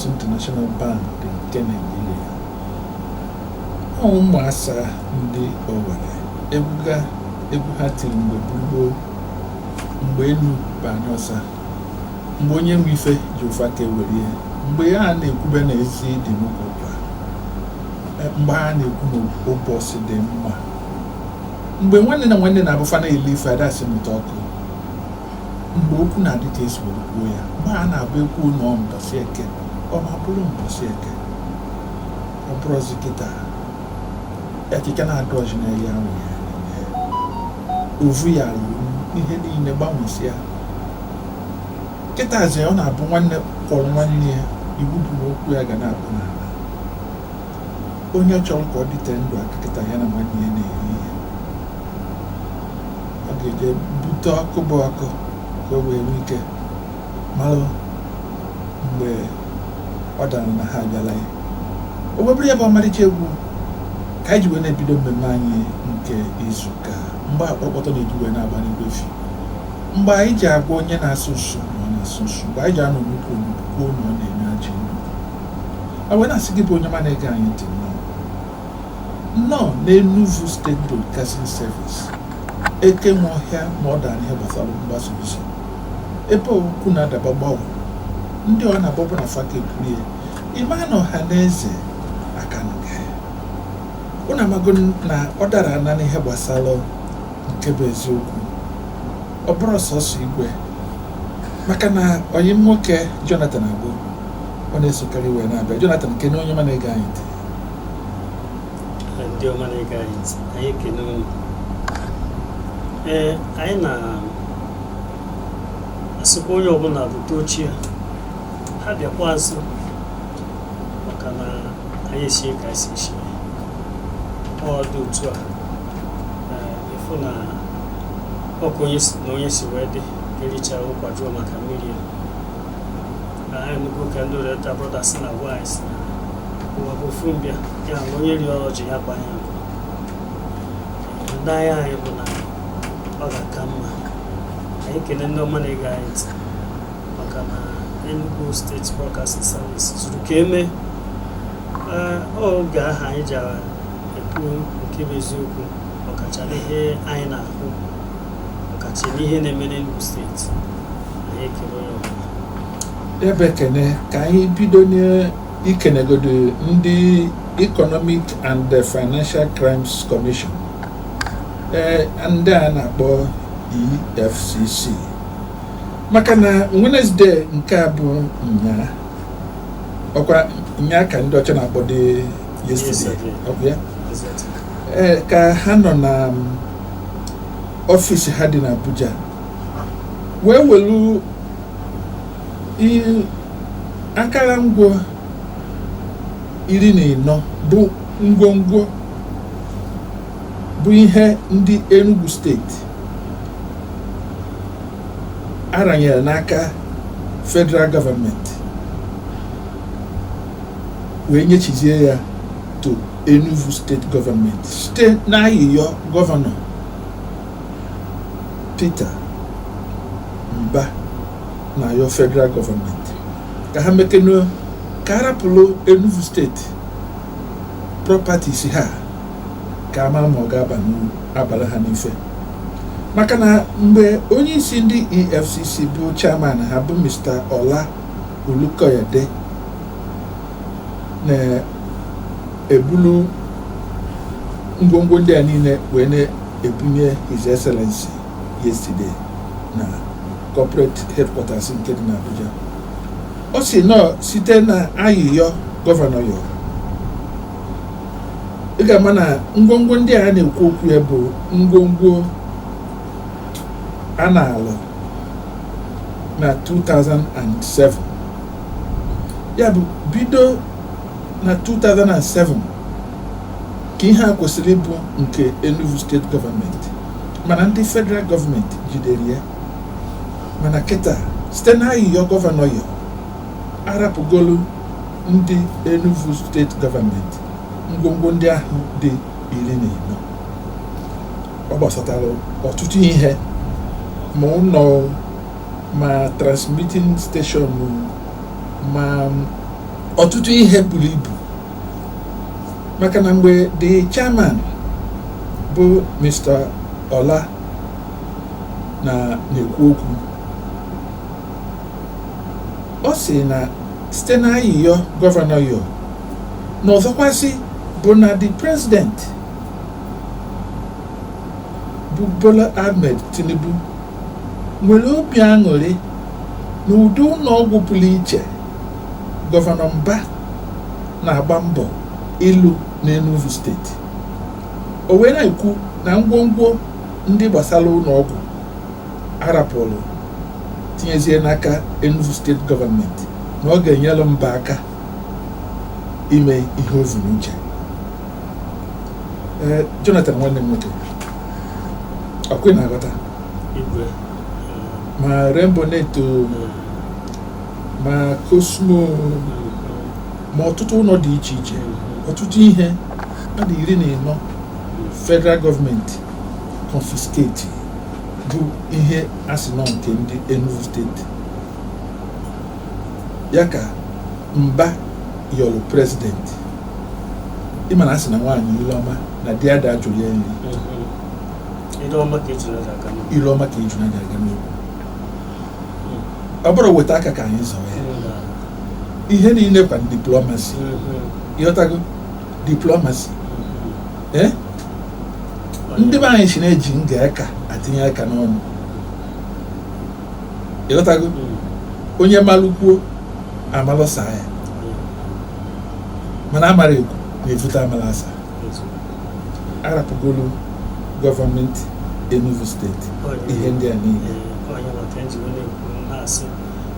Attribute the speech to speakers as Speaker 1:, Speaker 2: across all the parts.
Speaker 1: First International Bank nke Nigeria. Ụmụasa ndị Owerri egwu ha tiri mgbe gboo mgbe elu banye ọsa mgbe onye nwe ife ji ụfa ka ewerie mgbe ya na-ekwube na ezi dị n'ụkwụ mgbe ha na-ekwu na ụbọchị dị mma mgbe nwanne na nwanne na-abụfa na-ele ife adasị mụta ọkụ mgbe okwu na-adị ka esi were kwuo ya mgbe a na-abụ ekwu na mbọsị eke ọ ma-abụrụ mbọsị eke ọ bụrụzi kịta ekike na-adụ ọjị na ya ahụ ya ovu ya ihe niile gbanwesị ya kịta azị ọ na-abụ nwanne kpọrọ nwanne ya iwu bụ na okwu ya ga na-abụ n'ala onye chọrọ ka ọ dịte ndụ aka kịta ya na nwanne ya na-eri ihe ọ ga-eje bute ọkụ bụ ọkụ ka o wee nwee ike malụ mgbe ọ dara na ha abịala ya ogbebere ya bụ ọmarịcha egwu ka anyị ji wee na-ebido mmemme anyị nke izu ụka mgbe akpọkpọtọ na-eji wee na-agba n'igwe efi mgbe anyị ji agwa onye na-asụ nsụ na ọ na-asụ nsụ mgbe anyị ji anọ n'ukwu kwuo na ọ na-eme ajị ndụ wee na-asị gị bụ onye ma na-ege anyị ntị nnọọ n'Enugu State Broadcasting Service eke nwe ọhịa ma ọ dara ihe gbasara mgbasa ozi ebe okwu na-adaba gbawa ndị ọ na-agbọbụ na faka ekwurie ime na ọha na eze aka nga ụnụ amago na ọ dara ana n'ihe gbasara nke bụ eziokwu ọ bụrụ sọsọ Igwe maka na onye nwoke Jonathan Agbo ọ na-esokarị wee na-abịa Jonathan nke na onye ma na-ege anyị ntị
Speaker 2: ndị ọma na-ege anyị ntị anyị ekene unu anyị na-asịkwa onye ọbụla bute ochie ha bịakwa azụ maka na anyị esie ka esi esie ọ dị otu a ịfụ na ọkụ onye si wee dị erichara ụkwajuo maka mmiri anyị nụgo ka ndị Oreta Brothers na gwa anyị si na ụwa bụ ofu mbịa ya na onye ri ọjị ya kwa anya ndị ahịa anyị bụ na ọ ga-aka mma anyị kene ndị ọma na-ege anyị ntị maka na Enugu State Broadcasting Service zuru ka eme oge aha anyị ji ekwu nke bụ eziokwu ọkacha n'ihe anyị na-ahụ ọkacha n'ihe na-eme n'Enugu steeti anyị ekele onye ọbụla
Speaker 1: ebe ekene ka anyị bido n'ikenegodo ndị Economic and Financial Crimes Commission ndị a na-akpọ EFCC maka na Wednesday nke a bụ nya ka ndị ọcha na-akpọ dị yesterday ya ka ha nọ na ọfịs ha dị n'Abuja wee welu akara ngwa 14 bụ ngwongwo bụ ihe ndị Enugu steeti aranyere n'aka federal gọọmenti wee nyechizie ya to Enugu steeti gọọmenti site n'ayịyọ gọvanọ Peter Mba na yo federal gọọmenti ka ha mekeno ka arapụlụ Enugu steeti properties ha ka ama ma ọ ga-aba n'abalị ha n'ife maka na mgbe onye isi ndị EFCC bụ chairman ha bụ Mr. Ola Olukoyede na-ebulu ngwongwo ndị a niile wee na-ebunye His Excellency yesterday na corporate headquarters nke dị n'Abuja o si nọ site na ayịyọ gọvanọ yo ị ga-ama na ngwongwo ndị a na-ekwu okwu ya bụ ngwongwo a na-alụ na 2007 ya bụ bido na 2007 ka ihe a kwesịrị ịbụ nke Enugu steeti gọọmenti mana ndị federal gọọmenti jidere ya mana kịta site na ayịyọ gọvanọ yo arapụgolu ndị Enugu steeti gọọmenti ngwongwo ndị ahụ dị 14 ọ gbasatara ọtụtụ ihe ma ụlọ ma transmitting station ma ọtụtụ ihe buru ibu maka na mgbe the chairman bụ Mr. Ola na-ekwu okwu, ọ sị na site n'ayịyọ gọvanọ yo na ọzọkwasị bụ na the president bụ Bola Ahmed Tinubu nwere obi aṅụrị na ụdị ụlọọgwụ pụrụ iche gọvanọ Mba na-agba mbọ ịlụ n'Enugu steeti. O wee na-ekwu na ngwongwo ndị gbasara ụlọọgwụ arapụrụ tinyezie n'aka Enugu steeti gọọmenti na ọ ga-enyere Mba aka ime ihe o zuru uche. Jonathan nwanne m nwoke, ọkụ na-aghọta
Speaker 2: Igwe
Speaker 1: ma Rainbow Neto ma Cosmo ma ọtụtụ ụlọ dị iche iche, ọtụtụ ihe mmadụ 14 federal gọọmenti confiscate bụ ihe asị nọ nke ndị Enugu steeti. Ya ka Mba yọrọ prezidenti, ịma na asị na nwaanyị Ileọma na di ada jụrụ ya nri,
Speaker 2: Ileọma ka ejuru ya aga
Speaker 1: n'okwu. Ọ bụrụ weta aka ka anyị zọọ ya. Ihe niile kwa diplomasi, ịghọtago diplomasi. Ndị be anyị si na-eji nga aka atinye aka n'ọnụ, ịghọtago. Onye malụkwuo amalụsa ya, mana amara ekwu na-evute amala asa. Arapụgolu gọọmenti Enugu steeti ihe ndị a niile.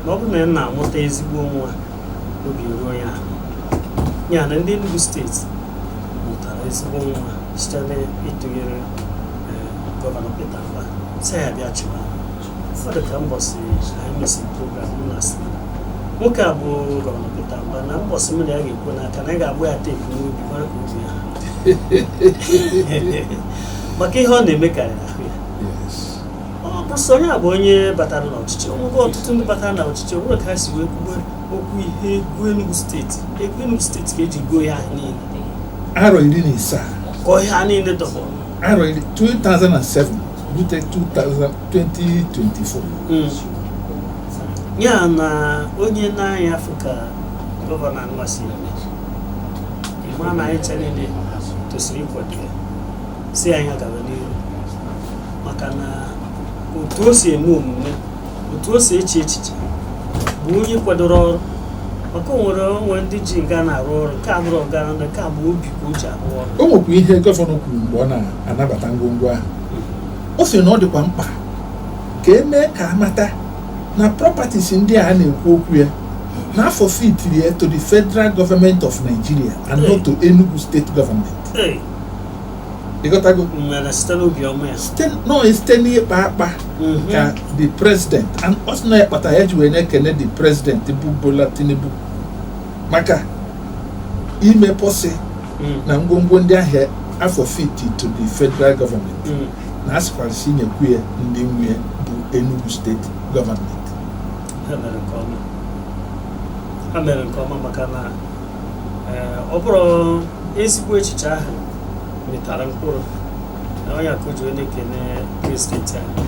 Speaker 2: Ma ọ bụ na m na-amụta ezigbo nwa obi ruo ya ya na ndị Enugu steeti mụtara ezigbo nwa site n'ịtụnyere gọvanọ Peter Mba si ya bịa chịwa. Ụfọdụ ka mbọsị anyị mesịrị program na asị nwoke a bụ gọvanọ Peter Mba na mbọsị m na ya ga-ekwu n'aka na ya ga-agba ya teepu n'obi mara ka obi ya maka ihe ọ na-eme karịrị ahụ ya. Ọ bụ sọ ya bụ onye batara n'ọchịchị. Ọmụgwọ ọtụtụ ndị batara n'ọchịchị onwere ka ha si wee kwuwe okwu ihe ego Enugu steeti. Ego Enugu steeti ka eji goo ya niile.
Speaker 1: Arọ 17
Speaker 2: Kọọ ihe ha niile tọgbọrọ.
Speaker 1: Arọ 2007 rute 2024.
Speaker 2: Ya na onye na-anya Afrịka gọvanọ anụmasị ịma na anyị chere niile tosiri ịkwado ya si anyị agaba n'ihu, maka na otu o si eme omume, otu o si eche echiche bụ onye kwadoro ọrụ. Maka onwe ndị ji nga na-arụ ọrụ, nke abụrụ ọgara nke a bụ obi ka o ji arụ ọrụ.
Speaker 1: O nwekwa ihe gọvanọ kwuru mgbe ọ na-anabata ngwongwo ahụ. O sị na ọ dịkwa mkpa ka emee ka amata na properties ndị a na-ekwu okwu ya na forfeitiri ya to the federal government of Nigeria and not to Enugu state government. Ịghọtago?
Speaker 2: Site n'obi ọma ya.
Speaker 1: Site n'ịkpa akpa ka the president, and ọ sị na ya kpata ya ji wee na-ekene the president bụ Bola Tinubu maka ime pọsị na ngwongwo ndị ahịa forfeit to the federal government na asịkwasị nyekwu ya ndị nwe bụ Enugu state government.
Speaker 2: Ha mere nke ọma maka na ọ bụrụ ezigbo echiche ahụ metara mkpụrụ na onye ka o ji na-ekene steeti ahụ.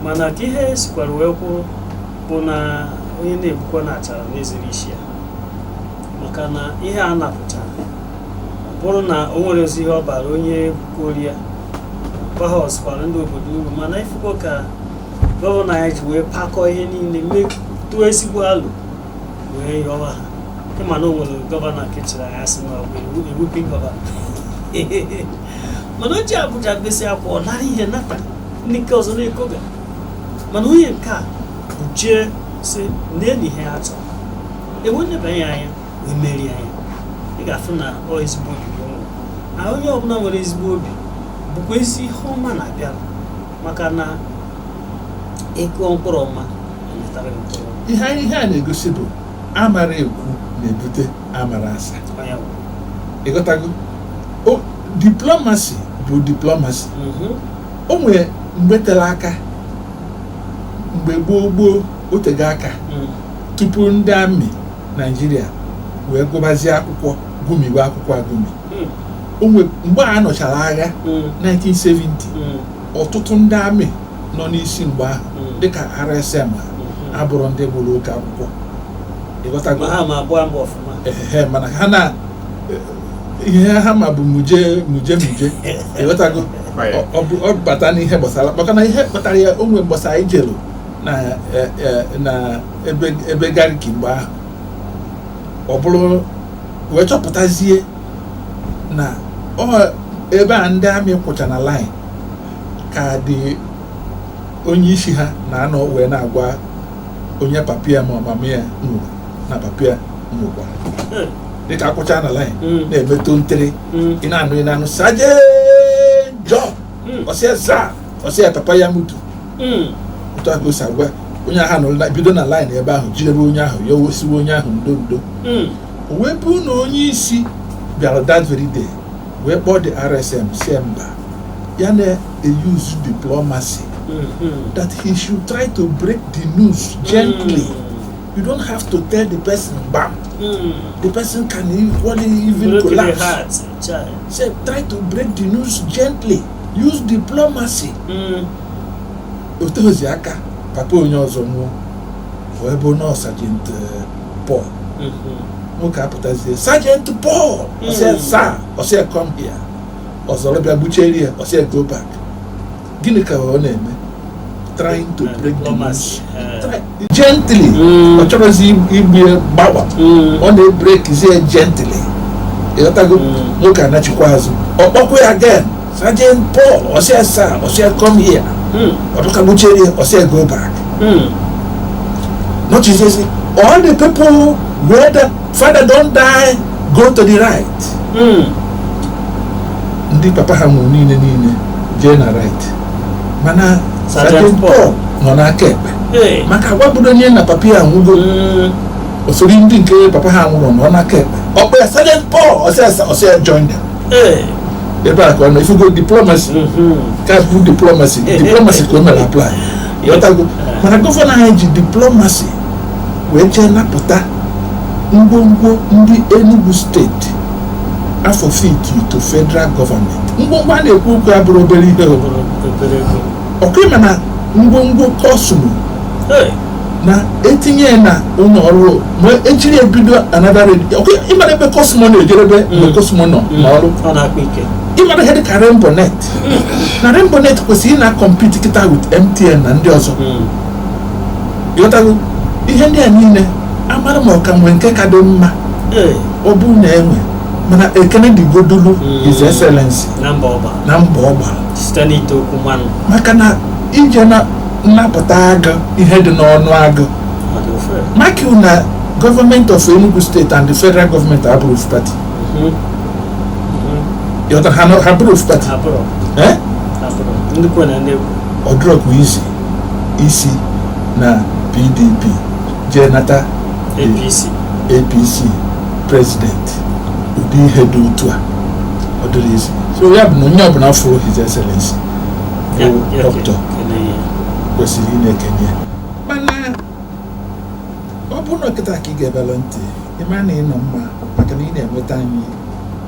Speaker 2: Mana ka ihe sikwara wee kwụ bụ na onye na-ebukwa na achara n'eziri isi ya, maka na ihe a napụtara bụrụ na o nwere ozi ihe ọ bara onye bukori ya gbahọskwara ndị obodo uru. Mana ifuko ka gọvanọ anyị ji wee pakọ ihe niile mee tụọ ezigbo alụ wee yọwa ha. Ịma na o nwere gọvanọ nke chịrị anyị asị na ọ bụ ewupi gọvanọ mana o ji Abuja mkpịsị akwa ọ nara ihe nata ndị nke ọzọ na-ekoga. Mana onye nke a bụ jee si na-enyi ihe ha chọrọ ewedebanye anya wee merie anya. Ị ga-afụ na ọ ezigbo obi na onye ọbụla nwere ezigbo obi bụkwa ezi ihe ọma na-abịa, maka na ịkụọ mkpụrụ ọma emetara mkpụrụ.
Speaker 1: Ihe a na-egosi bụ amara ekwu na-ebute amara asa. Ịghọtago? Diplomasi bụ diplomasi. O nwere mgbe tere aka, mgbe gboo otego aka tupu ndị amị Naijiria wee gụbazie akwụkwọ gụmiwe akwụkwọ agụmi. Mgbe a nọchara agha 1970 ọtụtụ ndị amị nọ n'isi mgbe ahụ dịka RSM abụrụ ndị gụrụ oke akwụkwọ. Ịghọtago? Mana ha na ihe ha ma bụ muje. Ịghọtago? Ọ bata n'ihe gbasara maka na ihe kpatara ya onwe gbasara ijelu na ebe gariki mgbe ahụ ọ bụrụ wee chọpụtazie na ebe a ndị amị kwụcha na line ka dị onye isi ha na-anọ wee na-agwa onye papia ma mama ya nwụrụ na papia nwụkwara dịka akwụcha na line na-emetụ ntịrị ị na-anụ Sergeant John ọsịa papa ya mutu otu aka o si agwa onye ahụ nọ bido na line ebe ahụ jirebe onye ahụ ya osiwe onye ahụ ndo o wee bụ na onye isi bịara that very day wee kpọọ the RSM si mba ya na-use diplomacy that he should try to break the news gently. You don't have to tell the person bam. The person can even collapse. Say try to break the news gently. Use diplomacy. Otozi aka papa onye ọzọ nwụọ wee bụ nọ Sergeant Paul. Nwoke apụtazie Sergeant Paul ọsịa come here. Ọzọrọ bịa gbucheri ya ọsịa go back. Gịnị ka ọ na-eme? Trying to break the news gently. Ọ chọrọzi igbe gbawa ọ na-break zie gently. Ịghọtago? Nwoke anachikwa azụ ọ kpọkwa ya again Sergeant Paul ọsịa come here. Ọdụka gbucheri ya ọsịa go back. Not just all the people where the father don't die go to the right. Ndị papa ha nwụrụ niile jee na right. Mana Sergeant Paul nọ n'aka ekpe maka agwabụdo onye na papa ya nwụgo osoro ndị nke papa ha nwụrụ nọ n'aka ekpe ọkpa ya Sergeant Paul ọsịa join them. Ebe a ka ọ nọ ifugo diplomacy ka bụ diplomacy ka o mere apply. Ịghọtago? Mana gọvanọ anyị ji diplomacy wee jee napụta ngwongwo ndị Enugu steeti afọ fiti to federal government. Ngwongwo a na-ekwu okwu abụrụ obere ihe ọkụima na ngwongwo kọsụmụ na etinye na ụlọ ọrụ ma ejiri ebido another radio. Ịmara ebe kọsụmụ na-ejerebe mgbe kọsụmụ nọ n'ọrụ ịmara ihe dịka Rainbow Net na Rainbow Net kwesịrị ị na-compete kịta with MTN na ndị ọzọ. Ịghọtago? Ihe ndị a niile amara ma ọka nwee nke ka dị mma ọ bụ na enwe mana ekene dịgodulu His Excellency na mba ọ gbara maka na ije na nnapụta agụ ihe dị n'ọnụ agụ maka na Government of Enugu State and the federal government are both party. Ha both party. Odrọkụ isi na PDP jenata APC president ụdị ihe dị otu a ọ dịrị isi. So ya bụ na onye ọbụla fụrụ His Excellency bụ dọkịta kwesịrị ị na-ekenye. Mana ọ bụ na ọkịta ka ị ga-ebelụ ntị ịma na ị nọ mma maka na ị na-enweta anyị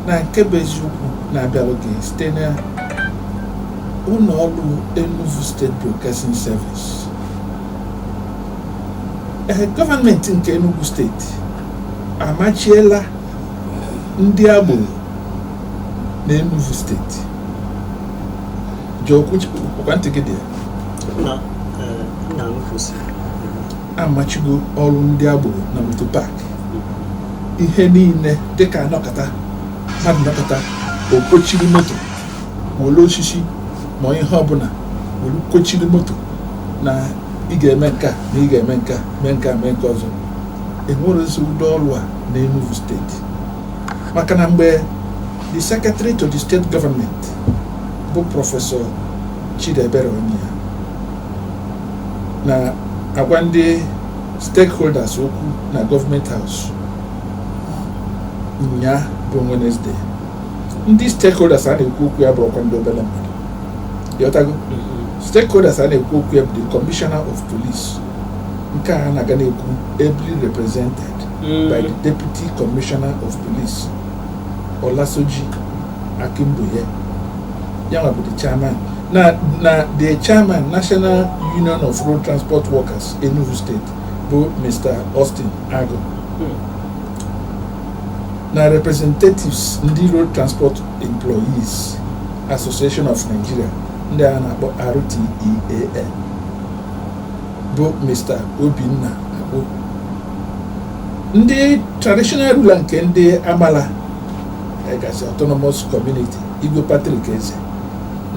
Speaker 1: na Nke Bu Eziokwu na-abịalụ gị site na ụlọ ọrụ Enugu State Broadcasting Service. Gọọmenti nke Enugu steeti amachiela ndị Agbo na Enugu steeti. Jọkwa ntị gị dị ya. Amachigo ọrụ ndị Agbo na moto park. Ihe niile dịka anọkọta mmadụ nọkọta okpochiri moto wolu osisi ma ihe ọbụla wolu kochiri moto na ị ga-eme nke a na ị ga-eme nke a mee nke a mee nke ọzọ. Enwere ezi ụdị ọrụ a na Enugu steeti maka na mgbe the secretary to the state government bụ Prọfesọ Chidebere Onya na agwa ndị stakeholders okwu na Government House nya bụ Wednesday. Ndị stakeholders a na-ekwu okwu ya bụrụkwa ndị obere mmadụ. Ịghọtago? Stakeholders a na-ekwu okwu ya bụ the Commissioner of Police nke a na-aga na-ekwu ably represented by the Deputy Commissioner of Police, Olasoji Akimboye. Yang bụ the chairman. Na the chairman, National Union of Road Transport Workers, Enugu State, bụ Mr. Austin Agbo. Na representatives ndị Road Transport Employees Association of Nigeria, ndị a na-akpọ RTEAN, bụ Mr. Obinna Agbo. Ndị traditional ruler nke ndị Amala Legacy Autonomous Community, Igwe Patrick Eze,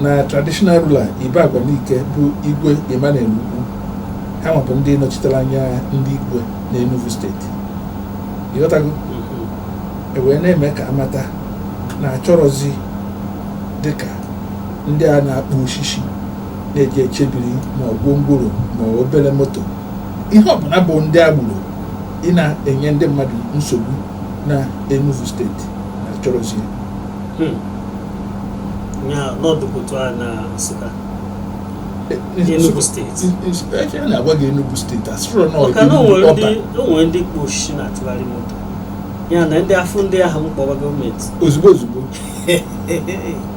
Speaker 1: na traditional ruler Ibe Agwanike bụ Igwe Emmanuel Ugwu, ha nwabụ ndị nọchitere anya ndị Igwe na Enugu steeti. Ịghọtago? Wee na-eme ka amata na achọrọzi dịka ndị a na-akpụ osisi na-eji echebiri ma ọ gwongworo ma obere moto, ihe ọbụla bụ ndị agboro ị na-enye ndị mmadụ nsogbu na Enugu steeti na achọrọzi
Speaker 2: ya n'ọdụkụtụ a na Nsụka Enugu steeti.
Speaker 1: A na-agwa gị Enugu steeti asụrụ na
Speaker 2: maka na o nwere ndị kpụ osisi na-atụgharị moto ya na ndị afọ ndị ahụ mkpọrọ gọọmenti
Speaker 1: ozugbo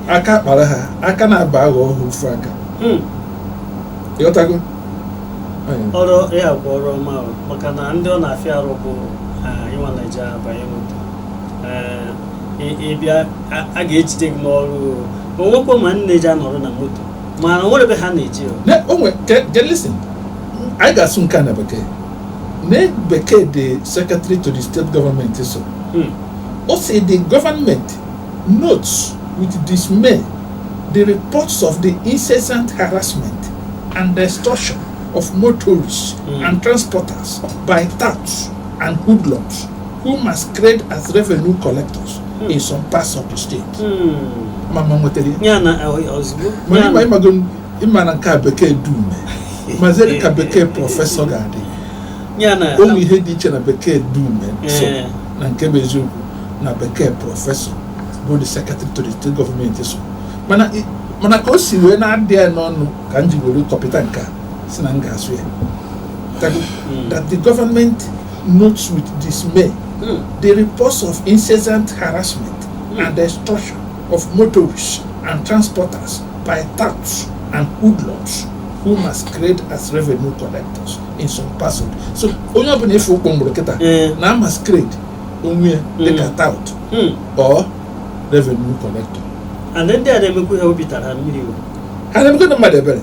Speaker 1: aka kpara ha aka na-aba aghọ ọhụrụ ofu aka. Ịghọtago?
Speaker 2: Ọrụ ya bụ ọrụ ọma maka na ndị ọ na-afịa arụ bụ ịnwa Naịjirịa banye moto ịbịa a ga-ejide gị n'ọrụ onwekwa ma nne ji anọrọ na moto mana nwere ebe ha na-eji
Speaker 1: listen, anyị ga-asụ nke a na bekee. Na bekee the secretary to the state government so also the government notes with dismay the reports of the incessant harassment and extortion of motorists and transporters by touts and hoodlums who masquerade as revenue collectors in some parts of the state. Mama moteli. Imana ka bekee Dumeh. Mazeli ka bekee professor gadi. Only ihe dị iche na bekee Dumeh so na Nke Bu Eziokwu na bekee professor bụ the secretary to the state government so. Mana ka o si wee na-adị ya n'ọnụ ka m ji were kọpịta nke a si na m ga-asụ ya. That the government notes with dismay the reports of incessant harassment and extortion of motorists and transporters by touts and hoodlums who masquerade as revenue collectors in some parts of so onye ọbụla efu ụkwụ mgbụrụ kịta na masquerade onwe dịka tout or revenue collector.
Speaker 2: And then they na-emekwa ihe obi tara mmiri o.
Speaker 1: Ha na-emekwa na mmadụ ebere.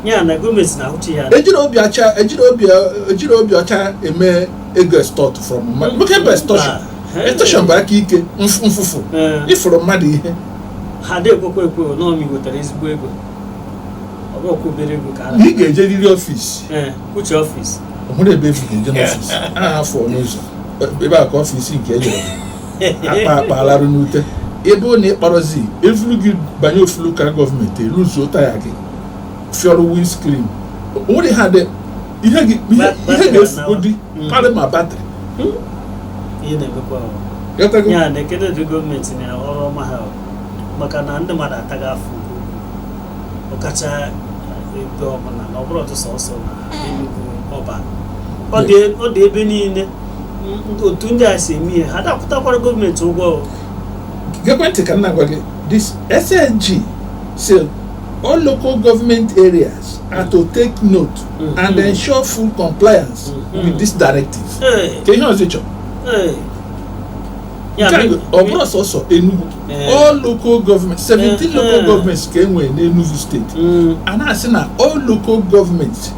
Speaker 2: Ya na gọọmenti na-ahụchi ya. Ejiri obi ọcha eme ego extort from mmadụ. Look at extortion. Extortion bụ aka ike mfufu. Ifuru mmadụ ihe. Ha na-ekwekwa ekwe na ọmị wetara ezigbo ego. Ọ bụ obere ego ka a
Speaker 1: ị ga-eje riri ọfịs.
Speaker 2: Uche ọfịs.
Speaker 1: Ọ hụrụ ebe efu ga-eje n'ọfịs. A na-afọ n'ụzọ. Ebe a ka ọfịs nke ejere. Akpa alarụ n'ute. Ebe ọ na-ekpọrọzi evulu gị banye ofulu ka gọọmenti eluzuo taya gị fịọrọ windscreen nwere ha dị ihe ga-efu dị karị ma batrị
Speaker 2: ihe na-emekwa ya na ekele dị gọọmenti na ọrụ ọma ha maka na ndị mmadụ ataghị afọ ọkacha ebe ọbụla na ọ bụrụ ọtụ sọsọ na Enugu ọba ọ dị ebe niile otu ndị a si eme ihe ha dapụtakwara gọọmenti ụgwọ.
Speaker 1: Gọọmenti ka na-agwa gị this SSG say all local government areas are to take note and ensure full compliance with this directive. Ka ihe ọzọ ịchọ ọ bụrụ sọsọ Enugu all local government 17 local governments ka enwere n'Enugu steeti a na-asị na all local government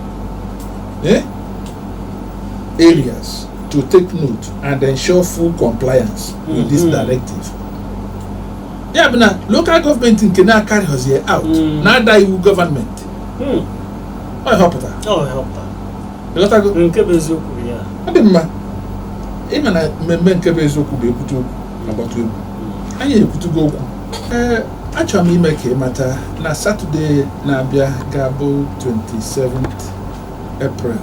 Speaker 1: areas to take note and ensure full compliance with this directive. Ya bụ na local government nke na-akarị hozie out na-ada iwu gọọmenti ọ họpụta ịghọtago
Speaker 2: Nke bụ eziokwu ya
Speaker 1: ọ dị mma ịma na mmemme Nke bụ eziokwu bụ ekwute okwu agbata egwu anyị ekwutugo okwu achọrọ m ime ka ịmata na Satọde na-abịa ga-abụ 27th April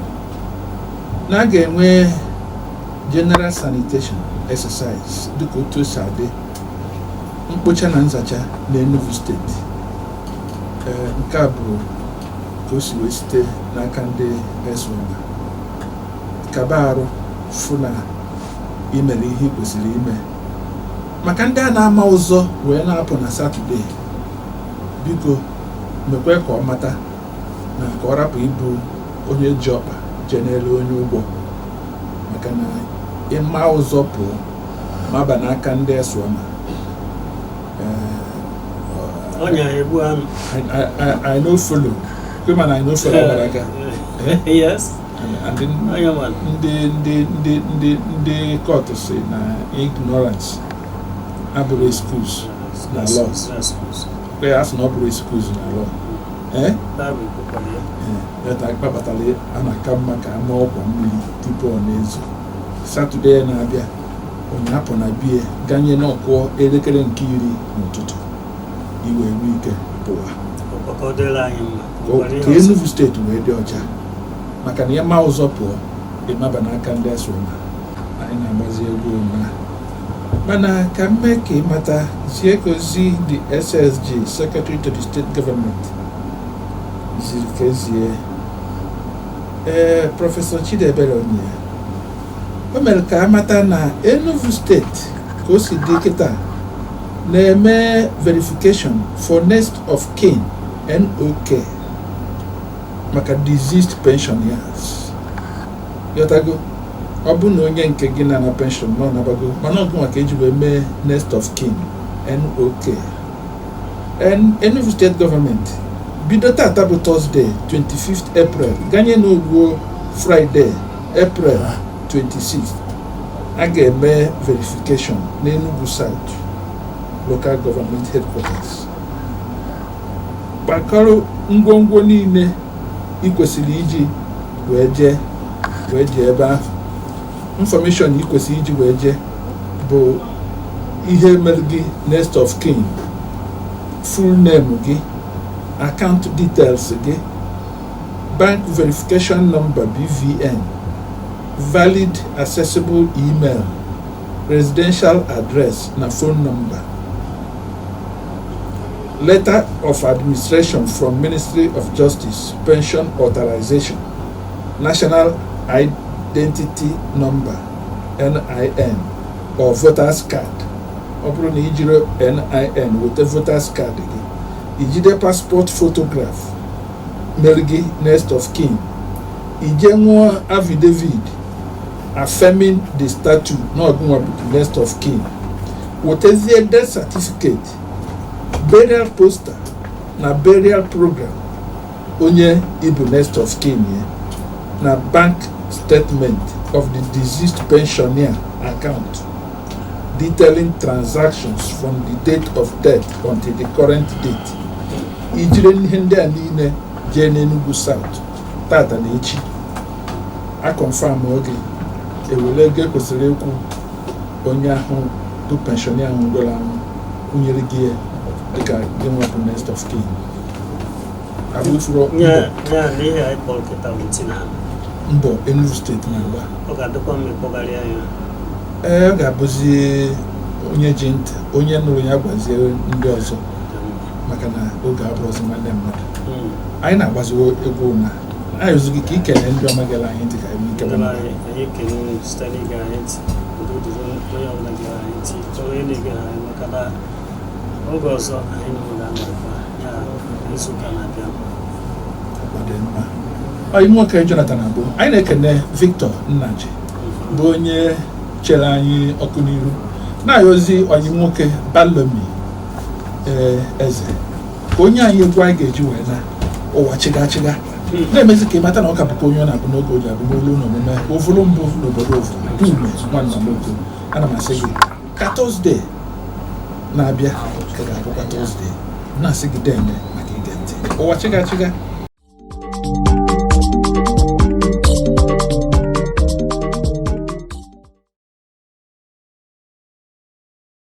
Speaker 1: na a ga-enwe general sanitation exercise dịka otu o si adị mkpocha na nzacha n'Enugu steeti. Nke a bụ ka o si wee site n'aka ndị Esbs kaba arụ fụ na imere ihe ị kwesịrị ime. Maka ndị a na-ama ụzọ wee na-apụ na Satọde, biko mekwe ka ọ mata na ka ọ rapụ ịbụ onye ji ọkpa jee n'elu onye ụgbọ, maka na ịma ụzọ pụọ ma ba n'aka ndị esụọma. I no follow. Come on, I no follow Baraga.
Speaker 2: Yes.
Speaker 1: And the court say na ignorance. Abure schools na law. We have no abure schools na law. That I pabatale anakama ka ama ọgwụ mmiri tupu ọ na-ezo. Saturday na-abịa onye apụ na bie ganye n'ọkụ elekere nke 10 n'ụtụtụ. Iwe ike pụwa ka Enugu steeti wee dị ọcha, maka na ya ma ụzọ pụọ ịmaba n'aka ndị esụọma. Anyị na-agbazi egwu ụna, mana ka mme ka ịmata zie kozi the SSG Secretary to the State Government ziri ka ezie Prọfesọ Chidebere Onye o mere ka amata na Enugu steeti ka o si dị kịta na-eme verification for next of kin NOK maka deceased pensioners. Yotago ọ bụ na onye nke gị na pension nọ nabago, mana ọgụ maka eji wee mee next of kin NOK. Enugu State Government bido tata bụ Thursday 25th April ganye n'oruo Friday April 26th a ga-eme verification n'Enugu South Local Government Headquarters. Gbakọrọ ngwongwo niile ị kwesịrị iji wee jee ebe ahụ. Information ị kwesịrị iji wee jee bụ ihe mere gị next of kin, full name gị, account details gị, bank verification number BVN, valid accessible email, residential address na phone number, letter of administration from Ministry of Justice, pension authorization, national identity number NIN or voters card. Ọ bụrụ na ijiri NIN wete voters card gị, ijide passport photograph mere gị next of kin, ije nwụọ affidavit affirming the statute na ọgụnwa bụ next of kin, wetezie death certificate, burial poster na burial program onye ibu next of kin ya, na bank statement of the deceased pensioner account detailing transactions from the date of death until the current date. Ijire ihe ndị a niile jee n'Enugu South tata na echi a confirm oge ewere ego kwesịrị ekwu onye ahụ bụ pensioner ahụ gwara ahụ kwụnyere gị dịka gị nwapụ next of kin. Abụfuro mbọ Enugu steeti na-agba.
Speaker 2: Ọ ga-adịkwa mma ịkpọgharịa ya.
Speaker 1: Ọ ga-abụzi onye ji ntị, onye nụrụ ya gwazie ndị ọzọ, maka na oge abụrụzi nwanne mmadụ. Anyị na-agbazi egwu na anyị ozughị ka ikele ndị ọma gere anyị ntị ka anyị ike
Speaker 2: anyị ekele site n'ige anyị ntị, udo dịrị onye ọbụla gere anyị ntị, chọrọ onye na-ege anyị, maka na oge ọzọ anyị nụrụ ga-amarịkwa ya izuụka na-abịa.
Speaker 1: Anyị nwoke Jonathan Agbo, anyị na-ekene Victor Nnaji bụ onye chere anyị ọkụ n'iru, na-ayọzi onye nwoke Balomi Eze ka onye anyị egwu anyị ga-eji wee na ụwa chiga na-emezi ka ịmata na ọ ka bụkwa onye ọ na-abụ n'oge oji abụ n'olu na omume ovulu mbụ n'obodo ovu Dumeh Nnamokoh. Ana m asị gị ka Tọzdee na-abịa ka ga-abụkwa Tọzdee, na-asị gị deme maka ige ntị. Ụwa chiga